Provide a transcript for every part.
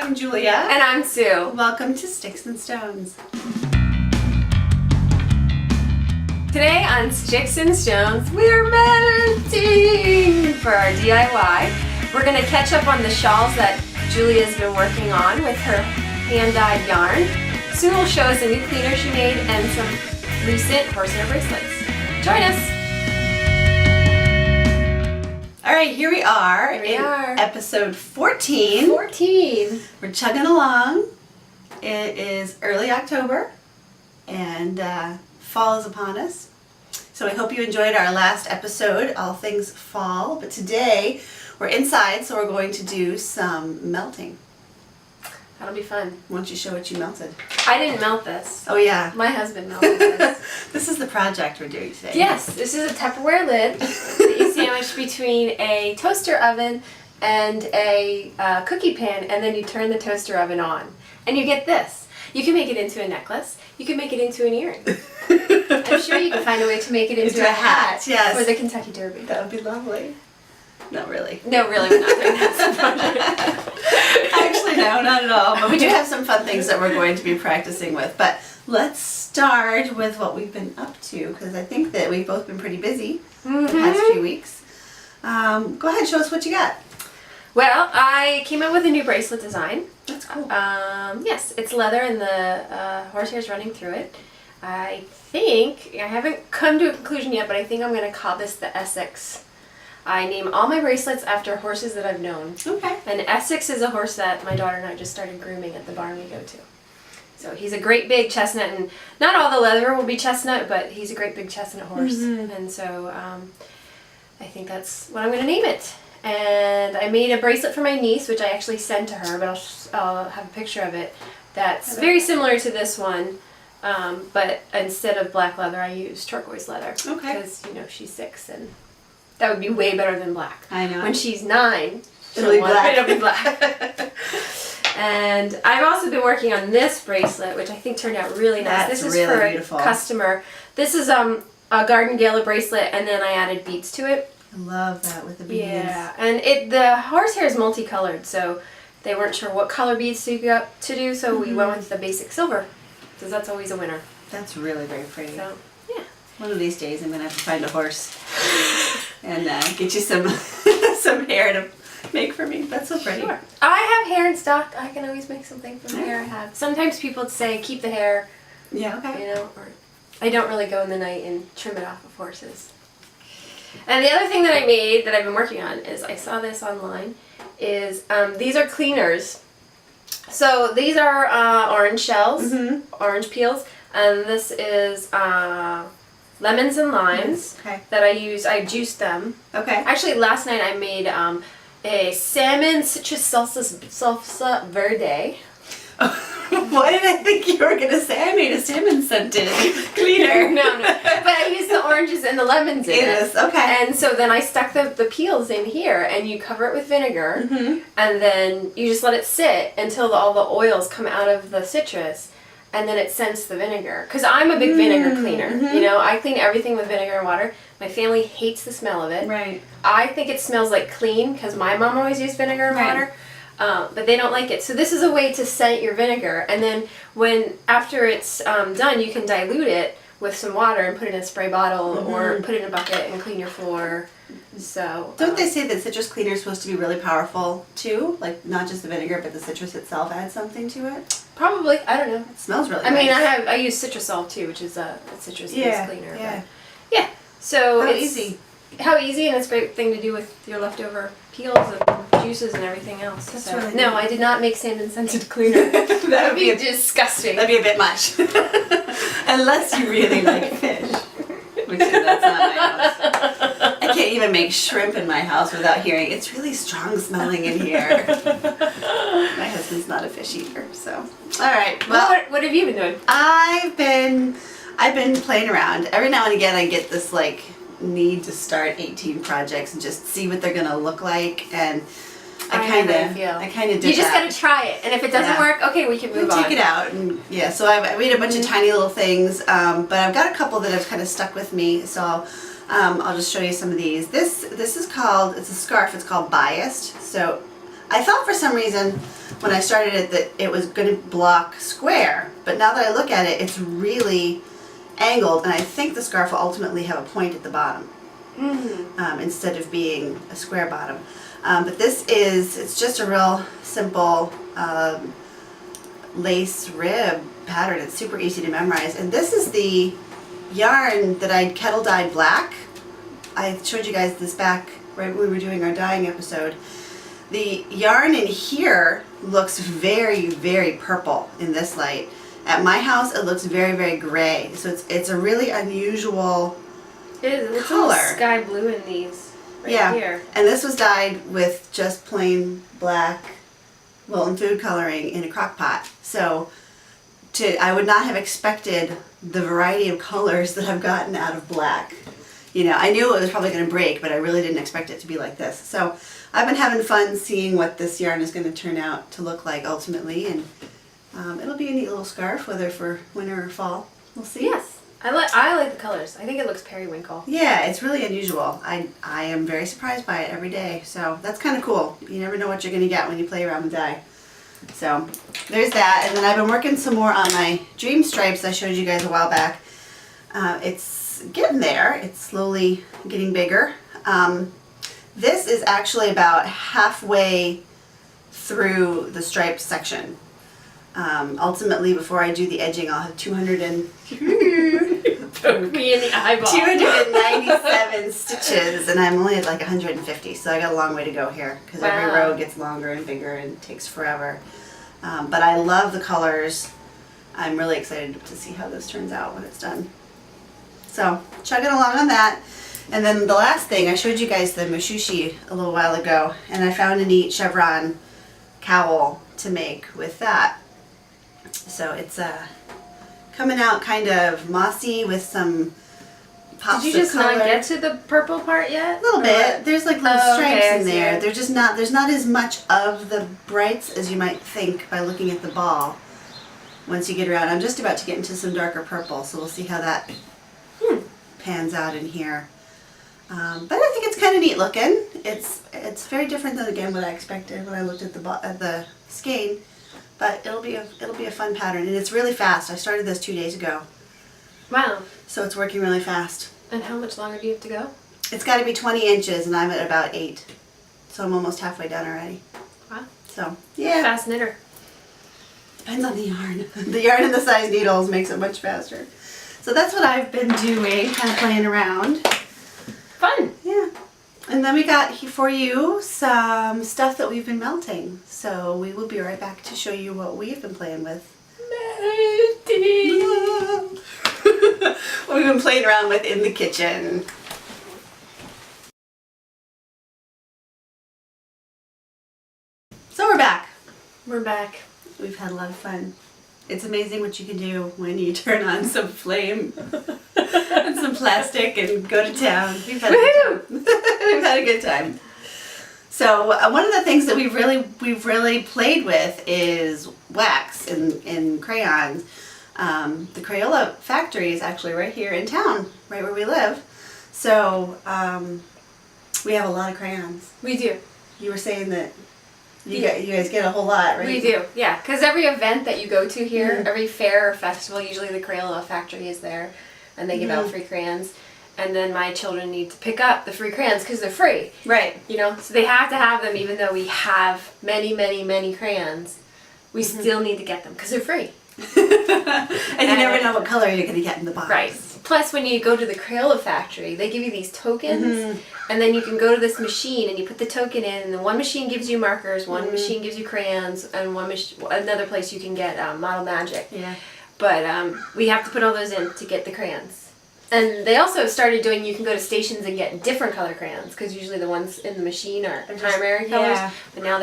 I'm Julia. And I'm Sue. Welcome to Sticks and Stones. Today on Sticks and Stones, we're melting for our DIY. We're going to catch up on the shawls that Julia's been working on with her hand-dyed yarn. Sue will show us a new cleaner she made and some lucent horsehair bracelets. Join us! Alright, here we are in episode 14. We're chugging along. It is early October and fall is upon us. So I hope you enjoyed our last episode, all things fall. But today we're inside, so we're going to do some melting. That'll be fun. Why don't you show what you melted? I didn't melt this. Oh yeah. My husband melted this. This is the project we're doing today. Yes, this is a Tupperware lid that you sandwich between a toaster oven and a cookie pan, and then you turn the toaster oven on. And you get this. You can make it into a necklace. You can make it into an earring. I'm sure you can find a way to make it into a hat yes. for the Kentucky Derby. That would be lovely. Not really. No, really, we're not doing that. Actually, no, not at all. But we do have some fun things that we're going to be practicing with. But let's start with what we've been up to, because I think that we've both been pretty busy the past few weeks. Go ahead, show us what you got. Well, I came up with a new bracelet design. That's cool. Yes, it's leather and the horsehair's running through it. I haven't come to a conclusion yet, but I think I'm going to call this the Essex. I name all my bracelets after horses that I've known. Okay. And Essex is a horse that my daughter and I just started grooming at the barn we go to. So he's a great big chestnut, and not all the leather will be chestnut, but he's a great big chestnut horse. Mm-hmm. And so I think that's what I'm going to name it. And I made a bracelet for my niece, which I actually sent to her, but I'll have a picture of it. That's very similar to this one, but instead of black leather, I used turquoise leather. Okay. Because, she's 6, and that would be way better than black. I know. When she's 9, it'll be black. And I've also been working on this bracelet, which I think turned out really nice. That's this is really for beautiful. A customer. This is a garden gala bracelet, and then I added beads to it. I love that with the beads. Yeah, and the horsehair is multicolored, so they weren't sure what color beads to do, so we went with the basic silver, because that's always a winner. That's really very pretty. So, yeah. One of these days I'm going to have to find a horse and get you some hair to make for me. That's so pretty. Sure. I have hair in stock. I can always make something from the hair I have. Sometimes people say keep the hair. Yeah, okay. Or I don't really go in the night and trim it off of horses. And the other thing that I made that I've been working on is, I saw this online, is these are cleaners. So these are orange shells, orange peels, and this is lemons and limes that I juiced them. Okay. Actually, last night I made a salmon citrus salsa verde. Why did I think you were going to say I made a salmon scented cleaner? No. But I used the oranges and the lemons in it. Okay. And so then I stuck the peels in here, and you cover it with vinegar, and then you just let it sit until all the oils come out of the citrus, and then it scents the vinegar. Because I'm a big vinegar cleaner. I clean everything with vinegar and water. My family hates the smell of it. Right. I think it smells like clean, because my mom always used vinegar and water. But they don't like it. So this is a way to scent your vinegar, and then after it's done, you can dilute it with some water and put it in a spray bottle or put it in a bucket and clean your floor. So don't they say that citrus cleaner is supposed to be really powerful too? Like not just the vinegar, but the citrus itself adds something to it? Probably. I don't know. It smells really nice. nice. I use citrusol too, which is a citrus-based cleaner. Yeah. Yeah. So How easy. How easy, and it's a great thing to do with your leftover peels and juices and everything else. That's so. really No, neat. I did not make salmon scented cleaner. That would be disgusting. That'd be a bit much. Unless you really like fish. Which that's not my house. I can't even make shrimp in my house without hearing it's really strong smelling in here. My husband's not a fish eater, so. Alright, well what have you been doing? I've been playing around. Every now and again I get this need to start 18 projects and just see what they're gonna look like, and I kind of did. You just gotta try it, and if it doesn't work, okay, we can move on. Take it out, and so I made a bunch of tiny little things, but I've got a couple that have kind of stuck with me. So I'll just show you some of these. This is called, it's a scarf. It's called Biased. So I thought for some reason when I started it that it was going to block square, but now that I look at it, it's really angled, and I think the scarf will ultimately have a point at the bottom instead of being a square bottom. But it's just a real simple lace rib pattern. It's super easy to memorize, and this is the yarn that I kettle dyed black. I showed you guys this back right when we were doing our dyeing episode. The yarn in here looks very, very purple in this light. At my house, it looks very, very gray. So it's a really unusual It is. It looks color. a little sky blue in these right here. And this was dyed with just plain black Wilton food coloring in a crock pot. So I would not have expected the variety of colors that I've gotten out of black. You know, I knew it was probably going to break, but I really didn't expect it to be like this. So I've been having fun seeing what this yarn is going to turn out to look like ultimately, and it'll be a neat little scarf, whether for winter or fall. We'll see. Yes, I like the colors. I think it looks periwinkle. Yeah, it's really unusual. I am very surprised by it every day, so that's kind of cool. You never know what you're going to get when you play around with dye. So there's that, and then I've been working some more on my dream stripes I showed you guys a while back. It's getting there. It's slowly getting bigger. This is actually about halfway through the stripes section. Ultimately, before I do the edging, I'll have 297 stitches, and I'm only at like 150, so I got a long way to go here because every row gets longer and bigger and takes forever. But I love the colors. I'm really excited to see how this turns out when it's done. So, chugging along on that. And then the last thing, I showed you guys the mushushi a little while ago, and I found a neat chevron cowl to make with that. So it's coming out kind of mossy with some pops of color. Did you just not get to the purple part yet? A little bit. There's like little stripes in there. It. They're just not. There's not as much of the brights as you might think by looking at the ball. Once you get around, I'm just about to get into some darker purple, so we'll see how that pans out in here. But I think it's kind of neat looking. It's very different than again what I expected when I looked at the skein. But it'll be a fun pattern, and it's really fast. I started this 2 days ago. Wow. So it's working really fast. And how much longer do you have to go? It's got to be 20 inches, and I'm at about 8. So I'm almost halfway done already. Wow. So, yeah. Fast knitter. Depends on the yarn. The yarn and the size needles makes it much faster. So that's what I've been doing, kind of playing around. Fun. Yeah. And then we got for you some stuff that we've been melting. So we will be right back to show you what we've been playing with. What we've been playing around with in the kitchen. So we're back. We're back. We've had a lot of fun. It's amazing what you can do when you turn on some flame and some plastic and go to town. We've had a good time. We've had a good time. So one of the things that we've really played with is wax and crayons. The Crayola factory is actually right here in town, right where we live. So we have a lot of crayons. We do. You were saying that you guys get a whole lot, right? We do, yeah. Because every event that you go to here, every fair or festival, usually the Crayola factory is there, and they give out free crayons. And then my children need to pick up the free crayons because they're free. Right. You know, so they have to have them even though we have many, many, many crayons. We still need to get them because they're free. And you never know what color you're going to get in the box. Right. Plus, when you go to the Crayola factory, they give you these tokens, and then you can go to this machine and you put the token in, and then one machine gives you markers, one machine gives you crayons, and another place you can get Model Magic. Yeah. But we have to put all those in to get the crayons. And they also started doing, you can go to stations and get different color crayons, because usually the ones in the machine are primary colors, but now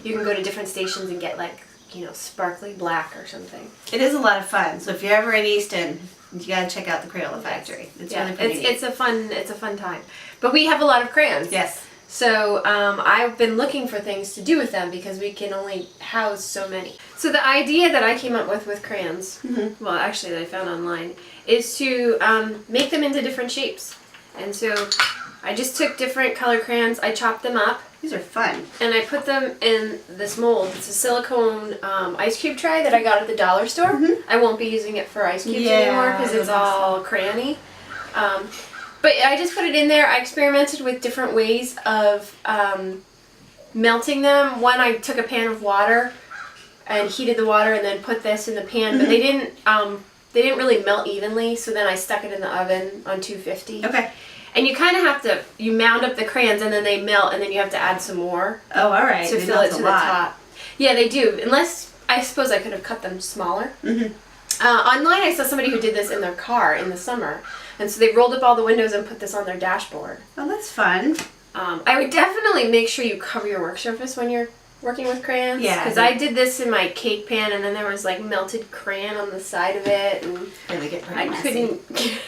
you can go to different stations and get like, you know, sparkly black or something. It is a lot of fun. So if you're ever in Easton, you gotta check out the Crayola factory. It's really pretty neat. It's a fun time. But we have a lot of crayons. Yes. So I've been looking for things to do with them because we can only house so many. So the idea that I came up with crayons, well actually that I found online, is to make them into different shapes. And so I just took different color crayons, I chopped them up, These are fun. And I put them in this mold. It's a silicone ice cube tray that I got at the dollar store. Mm-hmm. I won't be using it for ice cubes anymore because it's all crayony. But I just put it in there. I experimented with different ways of melting them. One, I took a pan of water and heated the water and then put this in the pan, but they didn't really melt evenly, so then I stuck it in the oven on 250. Okay. And you kind of have to, you mound up the crayons and then they melt and then you have to add some more. Oh, all right. To fill it to the top. Yeah, they do. Unless, I suppose I could have cut them smaller. Online I saw somebody who did this in their car in the summer. And so they rolled up all the windows and put this on their dashboard. Oh, that's fun. I would definitely make sure you cover your work surface when you're working with crayons. Yeah. Because I did this in my cake pan and then there was like melted crayon on the side of it. And they get pretty I messy. couldn't get it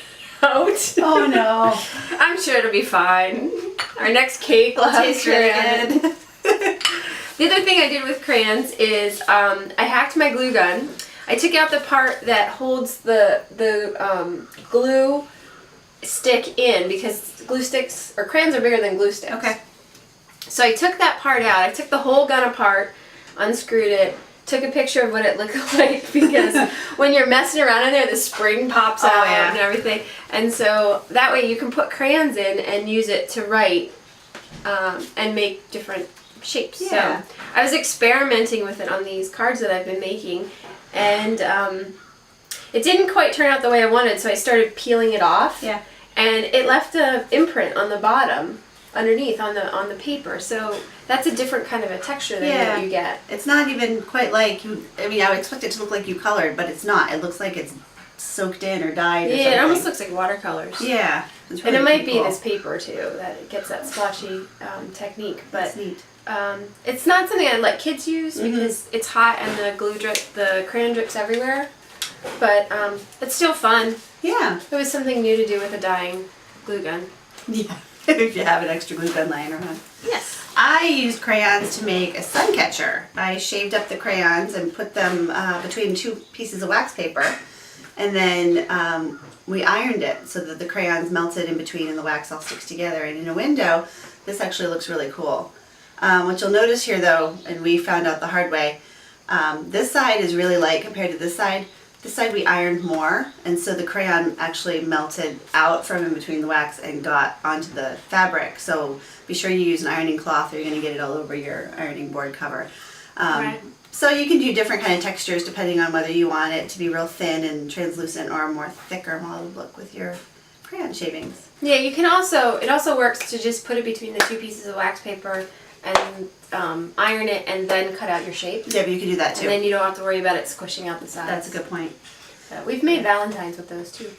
out. Oh, no. I'm sure it'll be fine. Our next cake will Tastes really good. The other thing I did with crayons is I hacked my glue gun. I took out the part that holds the glue stick in because glue sticks or crayons are bigger than glue sticks. Okay. So I took that part out. I took the whole gun apart, unscrewed it, took a picture of what it looked like because when you're messing around in there, the spring pops out and everything. And so that way you can put crayons in and use it to write and make different shapes. Yeah. So I was experimenting with it on these cards that I've been making, and it didn't quite turn out the way I wanted, so I started peeling it off. Yeah. And it left an imprint on the bottom, underneath on the paper. So that's a different kind of a texture than what you get. It's not even quite like you. I mean, I would expect it to look like you colored, but it's not. It looks like it's soaked in or dyed. Or something. It almost looks like watercolors. Yeah. It's And really it might be cool. this paper too that it gets that splotchy technique, but That's neat. it's not something I'd let kids use because it's hot and the crayon drips everywhere. But it's still fun. Yeah. It was something new to do with a dying glue gun. Yeah. If you have an extra glue gun lying around. Yes. I used crayons to make a sun catcher. I shaved up the crayons and put them between two pieces of wax paper, and then we ironed it so that the crayons melted in between and the wax all sticks together. And in a window, this actually looks really cool. What you'll notice here though, and we found out the hard way, this side is really light compared to this side. This side we ironed more, and so the crayon actually melted out from in between the wax and got onto the fabric. So be sure you use an ironing cloth or you're going to get it all over your ironing board cover. Right. So you can do different kind of textures depending on whether you want it to be real thin and translucent or a more thicker mottled look with your crayon shavings. Yeah, you can also, it also works to just put it between the two pieces of wax paper and iron it and then cut out your shape. Yeah, but you can do that too. And then you don't have to worry about it squishing out the sides. That's a good point. So we've made Valentines with those too.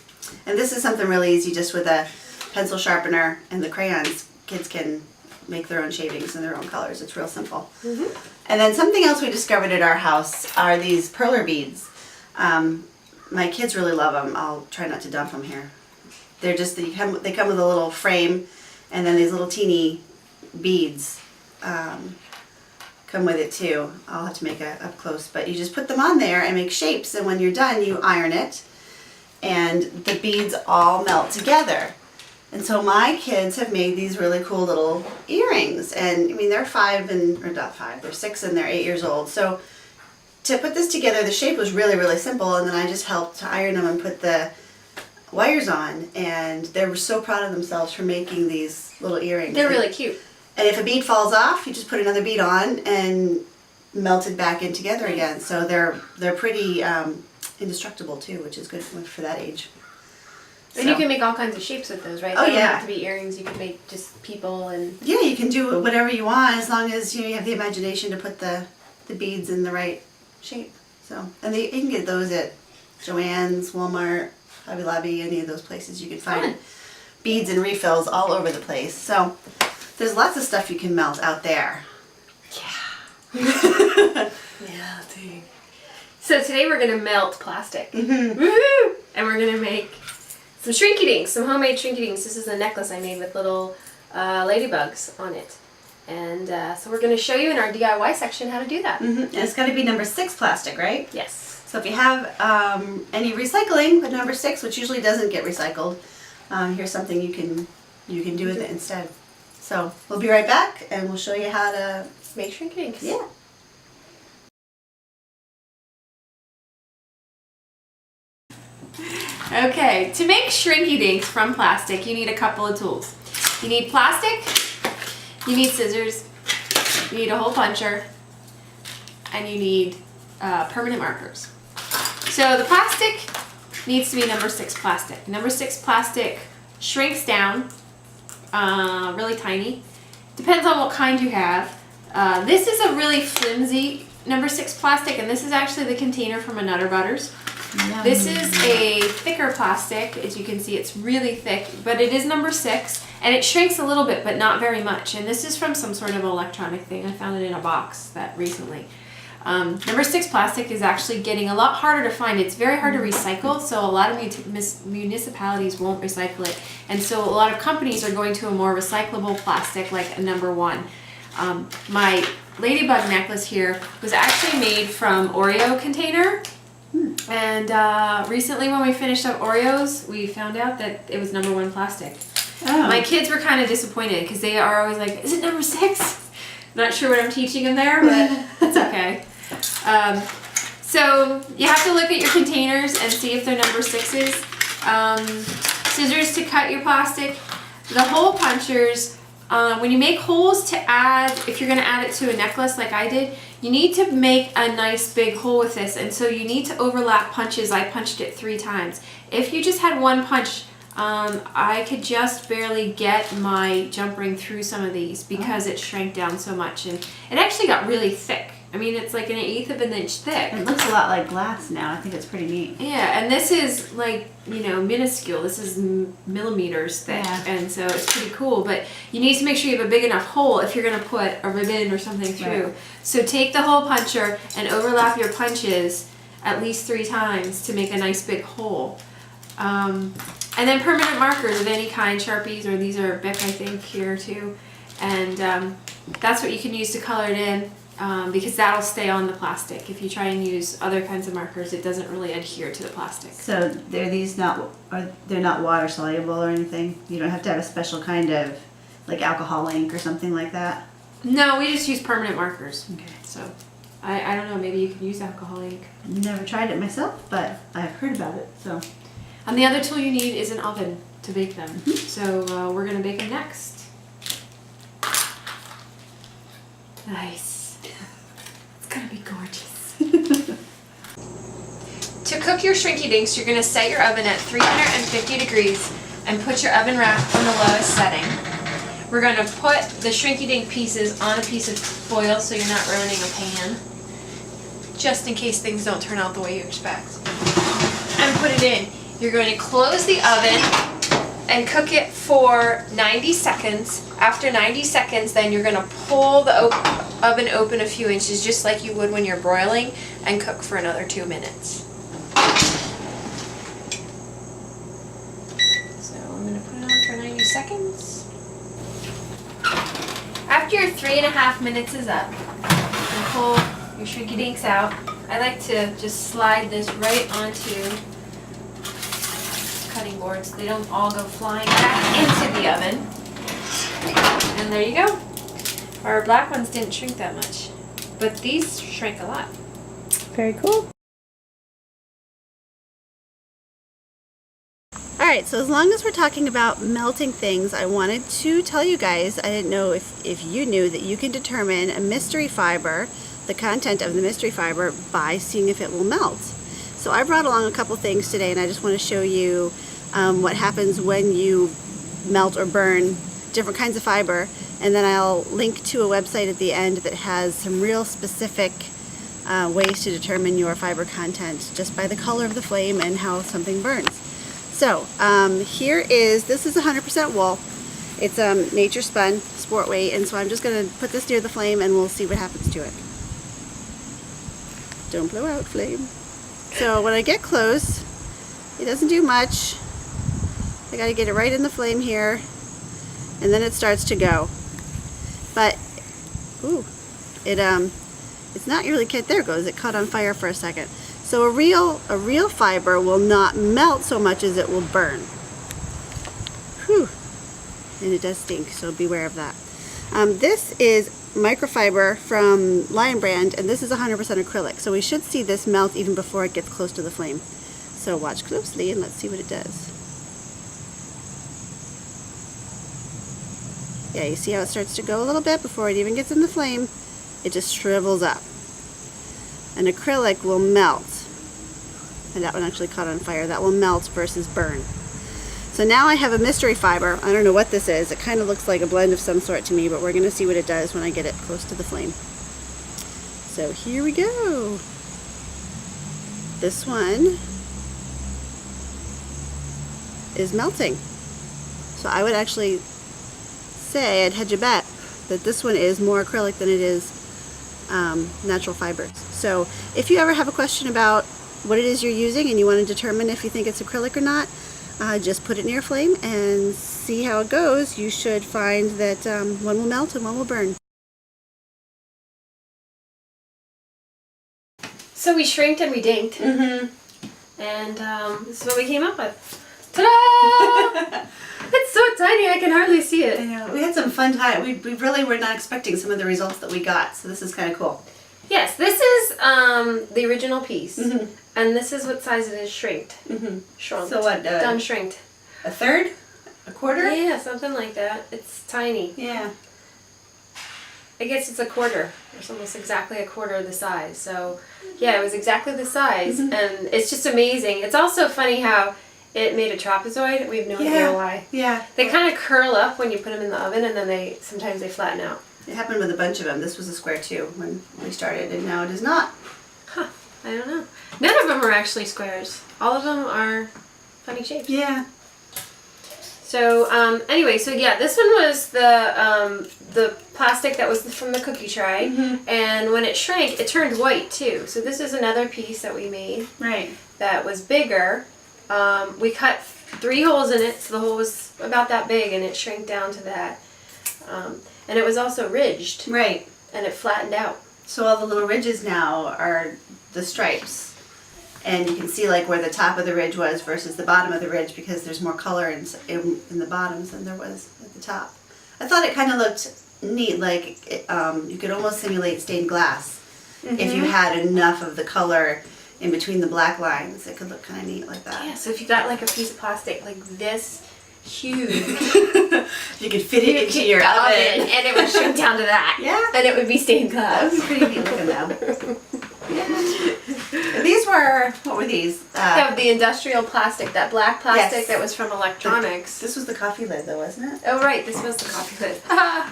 And this is something really easy, just with a pencil sharpener and the crayons. Kids can make their own shavings in their own colors. It's real simple. And then something else we discovered at our house are these perler beads. My kids really love them. I'll try not to dump them here. They're just, they come with a little frame, and then these little teeny beads come with it too. I'll have to make it up close, but you just put them on there and make shapes, and when you're done you iron it and the beads all melt together. And so my kids have made these really cool little earrings, and I mean they're they're 6 and they're 8 years old. So to put this together, the shape was really, really simple, and then I just helped to iron them and put the wires on, and they were so proud of themselves for making these little earrings. They're really cute. And if a bead falls off, you just put another bead on and melt it back in together again. So they're pretty indestructible too, which is good for that age. And you can make all kinds of shapes with those, right? Oh, They don't yeah. have to be earrings. You can make just people and... Yeah, you can do whatever you want as long as you have the imagination to put the beads in the right shape. So, and you can get those at Joann's, Walmart, Hobby Lobby, any of those places. You can find beads and refills all over the place. So there's lots of stuff you can melt out there. Yeah. Melting. So today we're going to melt plastic. Woohoo! And we're going to make some shrinky dinks, some homemade shrinky dinks. This is a necklace I made with little ladybugs on it. And so we're going to show you in our DIY section how to do that. And it's got to be number 6 plastic, right? Yes. So if you have any recycling with number 6, which usually doesn't get recycled, here's something you can do with it instead. So we'll be right back and we'll show you how to make shrinky dinks. Yeah. Okay, to make shrinky dinks from plastic, you need a couple of tools. You need plastic, you need scissors, you need a hole puncher, and you need permanent markers. So the plastic needs to be number 6 plastic. Number 6 plastic shrinks down really tiny. Depends on what kind you have. This is a really flimsy number 6 plastic, and this is actually the container from a Nutter Butters. Yum. This is a thicker plastic. As you can see, it's really thick, but it is number 6, and it shrinks a little bit, but not very much. And this is from some sort of electronic thing. I found it in a box recently. Number 6 plastic is actually getting a lot harder to find. It's very hard to recycle, so a lot of municipalities won't recycle it. And so a lot of companies are going to a more recyclable plastic like a number 1. My ladybug necklace here was actually made from Oreo container. And recently when we finished up Oreos, we found out that it was number 1 plastic. Oh. My kids were kind of disappointed because they are always like, is it number 6? Not sure what I'm teaching them there, but it's okay. So you have to look at your containers and see if they're number 6s. Scissors to cut your plastic. The hole punchers, when you make holes to add, if you're going to add it to a necklace like I did, you need to make a nice big hole with this, and so you need to overlap punches. I punched it 3 times. If you just had one punch, I could just barely get my jump ring through some of these because it shrank down so much, and it actually got really thick. I mean, it's like 1/8 of an inch thick. It looks a lot like glass now. I think it's pretty neat. Yeah, and this is like, you know, minuscule. This is millimeters thick, and so it's pretty cool. But you need to make sure you have a big enough hole if you're going to put a ribbon or something through. Right. So take the hole puncher and overlap your punches at least 3 times to make a nice big hole. And then permanent markers of any kind, Sharpies, or these are Bic, I think, here too. And that's what you can use to color it in. Because that'll stay on the plastic. If you try and use other kinds of markers, it doesn't really adhere to the plastic. So they're not water soluble or anything? You don't have to have a special kind of like alcohol ink or something like that? No, we just use permanent markers. Okay. So I don't know, maybe you can use alcohol ink. Never tried it myself, but I've heard about it. So. And the other tool you need is an oven to bake them. Mm-hmm. So we're going to bake them next. Nice. It's gonna be gorgeous. To cook your shrinky dinks, you're gonna set your oven at 350 degrees and put your oven rack on the lowest setting. We're gonna put the shrinky dink pieces on a piece of foil so you're not ruining a pan, just in case things don't turn out the way you expect. And put it in. You're going to close the oven and cook it for 90 seconds. After 90 seconds, then you're going to pull the oven open a few inches, just like you would when you're broiling, and cook for another 2 minutes. So I'm going to put it on for 90 seconds. After your 3.5 minutes is up, you pull your shrinky dinks out. I like to just slide this right onto cutting boards. They don't all go flying back into the oven. And there you go. Our black ones didn't shrink that much, but these shrank a lot. Very cool. Alright, so as long as we're talking about melting things, I wanted to tell you guys, I didn't know if you knew that you can determine a mystery fiber, the content of the mystery fiber, by seeing if it will melt. So I brought along a couple things today, and I just want to show you what happens when you melt or burn different kinds of fiber, and then I'll link to a website at the end that has some real specific ways to determine your fiber content just by the color of the flame and how something burns. So this is 100% wool. It's nature spun sport weight, and so I'm just going to put this near the flame and we'll see what happens to it. Don't blow out, flame. So when I get close, it doesn't do much. I got to get it right in the flame here, and then it starts to go. But it's not really there it goes. It caught on fire for a second. So a real fiber will not melt so much as it will burn. Whew. and it does stink, so beware of that. This is microfiber from Lion Brand, and this is 100% acrylic, so we should see this melt even before it gets close to the flame. So watch closely and let's see what it does. Yeah, you see how it starts to go a little bit before it even gets in the flame? It just shrivels up. And acrylic will melt. And that one actually caught on fire. That will melt versus burn. So now I have a mystery fiber. I don't know what this is. It kind of looks like a blend of some sort to me, but we're going to see what it does when I get it close to the flame. So here we go. This one is melting. So I would actually say, I'd hedge a bet, that this one is more acrylic than it is natural fibers. So if you ever have a question about what it is you're using and you want to determine if you think it's acrylic or not, just put it near a flame and see how it goes. You should find that one will melt and one will burn. So we shrinked and we dinked. Mm-hmm. And this is what we came up with. Ta-da! It's so tiny I can hardly see it. I know. We had some fun time. We really were not expecting some of the results that we got, so this is kind of cool. Yes, this is the original piece. Mm-hmm. And this is what size it is shrinked. Mm-hmm. Shrunk. So what? Done shrinked. A third? A quarter? Yeah, something like that. It's tiny. Yeah. I guess it's a quarter. It's almost exactly a quarter of the size. So, yeah, it was exactly the size. Mm-hmm. And it's just amazing. It's also funny how it made a trapezoid. We have no idea why. Yeah. They kind of curl up when you put them in the oven, and then sometimes they flatten out. It happened with a bunch of them. This was a square too when we started, and now it is not. Huh. I don't know. None of them are actually squares. All of them are funny shapes. Yeah. So anyway, so yeah, this one was the plastic that was from the cookie tray, Mm-hmm. and when it shrank, it turned white too. So this is another piece that we made. Right. That was bigger. We cut 3 holes in it, so the hole was about that big, and it shrank down to that. And it was also ridged. Right. And it flattened out. So all the little ridges now are the stripes. And you can see like where the top of the ridge was versus the bottom of the ridge because there's more color in the bottoms than there was at the top. I thought it kind of looked neat, like you could almost simulate stained glass. Mm-hmm. If you had enough of the color in between the black lines. It could look kind of neat like that. Yeah, so if you got like a piece of plastic like this huge, you could fit it into your oven. And it would shrink down to that. Yeah. And it would be stained glass. That would be pretty neat looking though. Yeah. These were, what were these? The industrial plastic, that black plastic that was from electronics. This was the coffee lid though, wasn't it? Oh right, this was the coffee lid.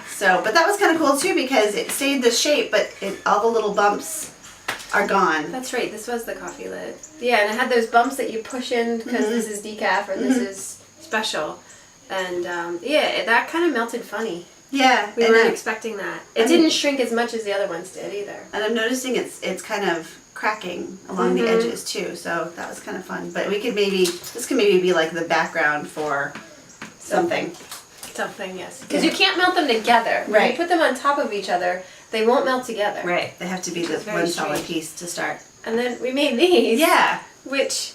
So, but that was kind of cool too because it stayed the shape, but all the little bumps are gone. That's right, this was the coffee lid. Yeah, and it had those bumps that you push in because Mm-hmm. this is decaf or this is special. And yeah, that kind of melted funny. Yeah. We weren't expecting that. It didn't shrink as much as the other ones did either. And I'm noticing it's kind of cracking along the edges too, so that was kind of fun. But we could this could maybe be like the background for something. Something, yes. Because you can't melt them together. When Right. you put them on top of each other, they won't melt together. Right. They have to be this very one solid strange. piece to start. And then we made these. Yeah. Which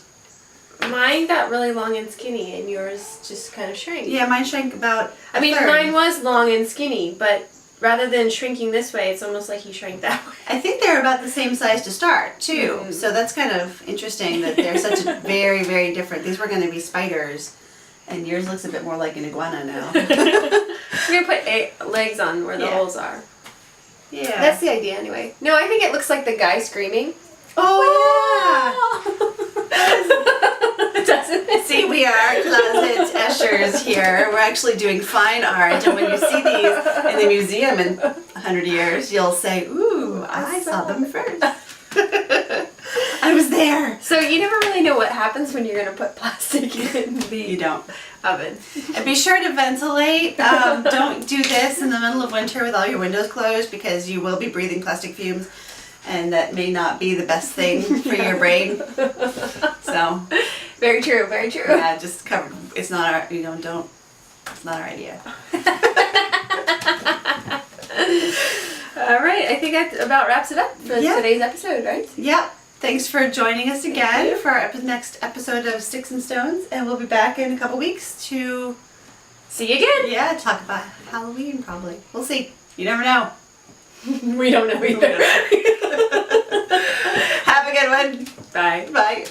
mine got really long and skinny, and yours just kind of shrank. Yeah, mine shrank about I mean, third. mine was long and skinny, but rather than shrinking this way, it's almost like you shrank that way. I think they're about the same size to start too. So that's kind of interesting that they're such a very, very different. These were going to be spiders, and yours looks a bit more like an iguana now. We're going to put legs on where the holes are. Yeah. That's the idea anyway. No, I think it looks like the guy screaming. Oh yeah! Doesn't it? See, we are closet Eschers here. We're actually doing fine art, and when you see these in the museum in 100 years, you'll say, ooh, I saw them first. I was there. So you never really know what happens when you're going to put plastic in the You don't. oven. And be sure to ventilate. Don't do this in the middle of winter with all your windows closed because you will be breathing plastic fumes, and that may not be the best thing for your brain. So, very true, very true. yeah, just cover. It's not our. Don't. It's not our idea. All right, I think that about wraps it up for today's episode, right? Yep. Thanks for joining us again for our next episode of Sticks and Stones, and we'll be back in a couple weeks to See you again. Yeah, talk about Halloween probably. We'll see. You never know. We don't know either. Have a good one. Bye. Bye.